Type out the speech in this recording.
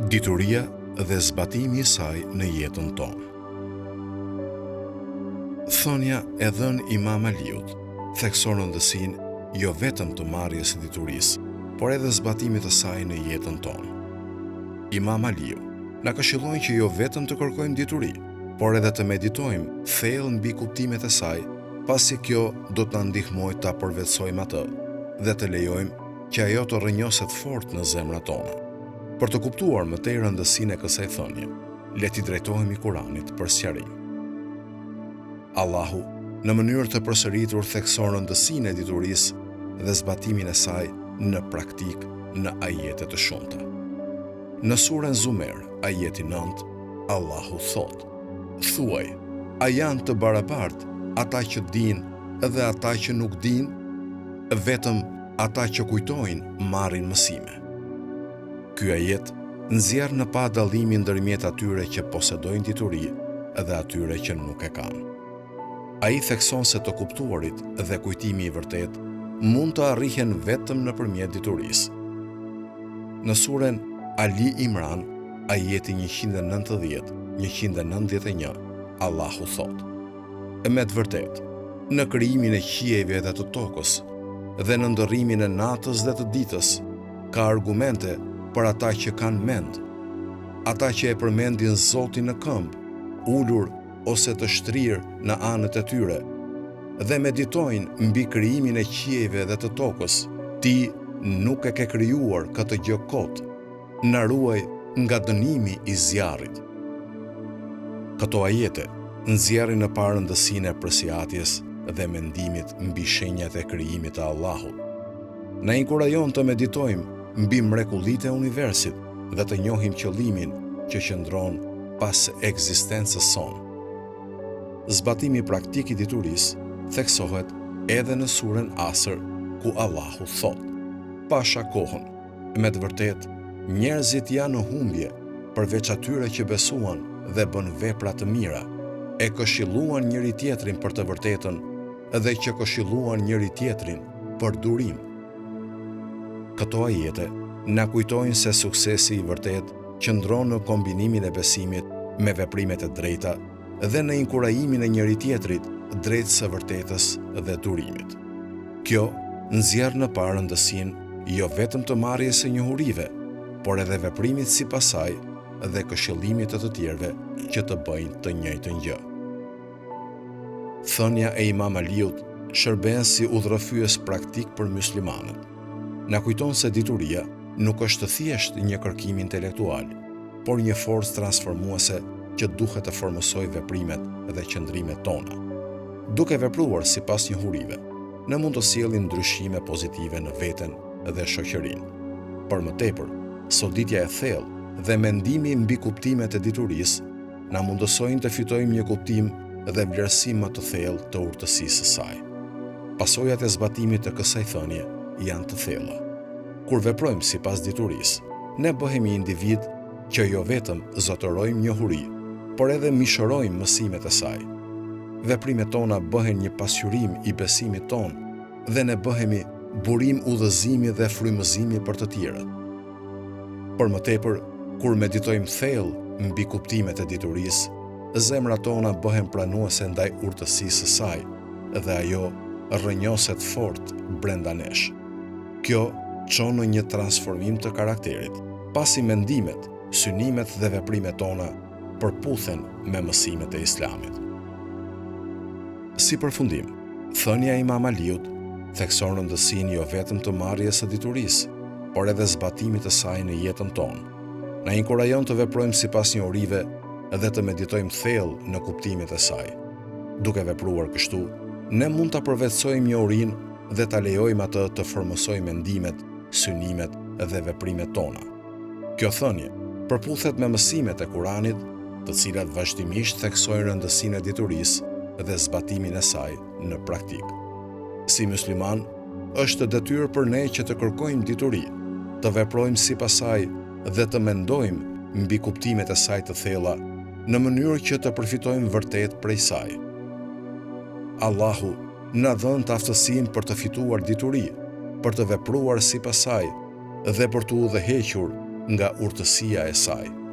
Dituria dhe zbatimi i saj në jetën tonë. Thënia e dhënë Imam Aliut thekson rëndësinë jo vetëm të marrjes së diturisë, por edhe zbatimit të saj në jetën tonë. Imam Aliu na këshillon që jo vetëm të kërkojmë dituri, por edhe të meditojmë thellë mbi kuptimet e saj, pasi kjo do të na ndihmojë ta përvetësojmë atë dhe të lejojmë që ajo të rrënjoset fort në zemrat tona. Për të kuptuar më tej rëndësinë e kësaj thënie, le t'i drejtohemi Kuranit për sqarim. Allahu, në mënyrë të përsëritur, thekson rëndësinë e diturisë dhe zbatimin e saj në praktik në ajete të shumta. Në surën Zumer, ajeti 9, Allahu thotë: "Thuaj, a janë të barabartë ata që dinë dhe ata që nuk dinë? Vetëm ata që kujtojnë marrin mësime." Ky ajet nxjerr në pa dallimin ndërmjet atyre që posedojnë dituri dhe atyre që nuk e kanë. Ai thekson se të kuptuarit dhe kujtimi i vërtet mund të arrihen vetëm nëpërmjet diturisë. Në surën Ali Imran, ajeti 190-191, Allahu thotë: "Me të vërtetë, në krijimin e qiejve dhe të tokës dhe në ndërrimin e natës dhe të ditës, ka argumente për ata që kanë mend, ata që e përmendin Zotin në këmbë, ulur ose të shtrirë në anët e tyre, dhe meditojnë mbi krijimin e qiejve dhe të tokës. Ti nuk e ke krijuar këtë gjë kot, na ruaj nga dënimi i zjarrit." Këto ajete nxjerrin në parë rëndësinë e përsëritjes dhe mendimit mbi shenjat e krijimit të Allahut. Na inkurajon të meditojmë mbi mrekullitë e universit dhe të njohim qëllimin që qëndron pas ekzistencës sonë. Zbatimi praktik i diturisë theksohet edhe në surën Asr, ku Allahu thotë: "Pasha kohën, me të vërtetë, njerëzit janë në humbje, përveç atyre që besuan dhe bën vepra të mira, e këshilluan njëri tjetrin për të vërtetën dhe që këshilluan njëri tjetrin për durim." Këto ajete na kujtojnë se suksesi i vërtet qëndron në kombinimin e besimit me veprimet e drejta dhe në inkurajimin e njëri tjetrit drejt së vërtetës dhe durimit. Kjo nxjerr në parë rëndësinë jo vetëm të marrjes së njohurive, por edhe veprimit sipas saj dhe këshillimit të tjerëve që të bëjnë të njëjtën gjë. Thënia e Imam Aliut shërben si udhërrëfyes praktik për muslimanët. Na kujton se dituria nuk është thjesht një kërkim intelektual, por një forcë transformuese që duhet të formosojë veprimet dhe qëndrimet tona. Duke vepruar sipas njohurive, ne mund të sjellim ndryshime pozitive në veten dhe shoqërinë. Për më tepër, soditja e thellë dhe mendimi mbi kuptimet e diturisë na mundësojnë të fitojmë një kuptim dhe vlerësim më të thellë të urtësisë së saj. Pasojat e zbatimit të kësaj thënie janë të thella. Kur veprojmë sipas diturisë, ne bëhemi individ që jo vetëm zotërojmë njohuri, por edhe mishërojmë mësimet e saj. Veprimet tona bëhen një pasqyrim i besimit ton dhe ne bëhemi burim udhëzimi dhe frymëzimi për të tjerët. Për më tepër, kur meditojmë thellë mbi kuptimet e diturisë, zemrat tona bëhen pranuese ndaj urtësisë së saj dhe ajo rrënjoset fort brenda nesh. Kjo çon në një transformim të karakterit, pasi mendimet, synimet dhe veprimet tona përputhen me mësimet e Islamit. Si përfundim, thënia e Imam Aliut thekson rëndësinë jo vetëm të marrjes së diturisë, por edhe zbatimit të saj në jetën tonë. Na inkurajon të veprojmë sipas njohurive dhe të meditojmë thellë në kuptimet e saj. Duke vepruar kështu, ne mund ta përvetësojmë njohurinë dhe ta lejojmë atë të formosojë mendimet, synimet dhe veprimet tona. Kjo thënie përputhet me mësimet e Kuranit, të cilat vazhdimisht theksojnë rëndësinë e diturisë dhe zbatimin e saj në praktik. Si musliman, është detyrë për ne që të kërkojmë dituri, të veprojmë sipas saj dhe të mendojmë mbi kuptimet e saj të thella në mënyrë që të përfitojmë vërtet prej saj. Allahu na dhënë të aftësinë për të fituar dituri, për të vepruar sipas saj dhe për të udhëhequr nga urtësia e saj.